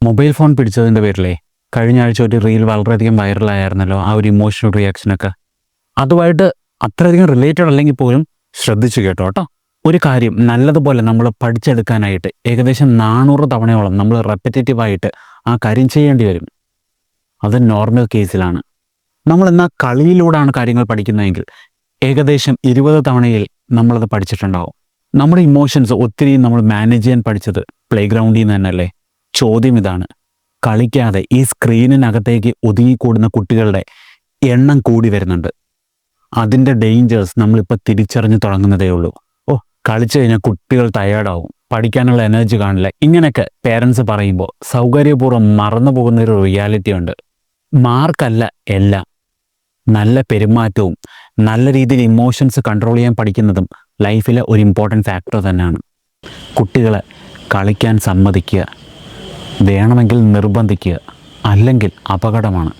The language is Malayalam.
മൊബൈൽ ഫോൺ പിടിച്ചതിൻ്റെ പേരിലേ കഴിഞ്ഞ ആഴ്ച ഒരു റീൽ വളരെയധികം വൈറലായിരുന്നല്ലോ, ആ ഒരു ഇമോഷണൽ റിയാക്ഷനൊക്കെ. അതുമായിട്ട് അത്രയധികം റിലേറ്റഡ് അല്ലെങ്കിൽ പോലും ശ്രദ്ധിച്ചു കേട്ടോ. ഒരു കാര്യം നല്ലതുപോലെ നമ്മൾ പഠിച്ചെടുക്കാനായിട്ട് ഏകദേശം 400 തവണയോളം നമ്മൾ റെപ്പറ്റേറ്റീവായിട്ട് ആ കാര്യം ചെയ്യേണ്ടി വരും. അത് നോർമൽ കേസിലാണ്. നമ്മൾ എന്നാൽ കളിയിലൂടെയാണ് കാര്യങ്ങൾ പഠിക്കുന്നതെങ്കിൽ ഏകദേശം 20 തവണയിൽ നമ്മളത് പഠിച്ചിട്ടുണ്ടാവും. നമ്മുടെ ഇമോഷൻസ് ഒത്തിരി നമ്മൾ മാനേജ് ചെയ്യാൻ പഠിച്ചത് പ്ലേ ഗ്രൗണ്ടിൽ നിന്ന് തന്നെയല്ലേ? ചോദ്യം ഇതാണ്, കളിക്കാതെ ഈ സ്ക്രീനിനകത്തേക്ക് ഒതുങ്ങിക്കൂടുന്ന കുട്ടികളുടെ എണ്ണം കൂടി വരുന്നുണ്ട്. അതിൻ്റെ ഡേഞ്ചേഴ്സ് നമ്മളിപ്പോൾ തിരിച്ചറിഞ്ഞു തുടങ്ങുന്നതേ ഉള്ളൂ. കളിച്ചു കഴിഞ്ഞാൽ കുട്ടികൾ ടയേർഡാവും, പഠിക്കാനുള്ള എനർജി കാണില്ല, ഇങ്ങനെയൊക്കെ പേരൻസ് പറയുമ്പോൾ സൗകര്യപൂർവ്വം മറന്നു പോകുന്നൊരു റിയാലിറ്റി ഉണ്ട്. മാർക്കല്ല എല്ലാം, നല്ല പെരുമാറ്റവും നല്ല രീതിയിൽ ഇമോഷൻസ് കൺട്രോൾ ചെയ്യാൻ പഠിക്കുന്നതും ലൈഫിലെ ഒരു ഇമ്പോർട്ടൻറ്റ് ഫാക്ടർ തന്നെയാണ്. കുട്ടികളെ കളിക്കാൻ സമ്മതിക്കുക, വേണമെങ്കിൽ നിർബന്ധിക്കുക, അല്ലെങ്കിൽ അപകടമാണ്.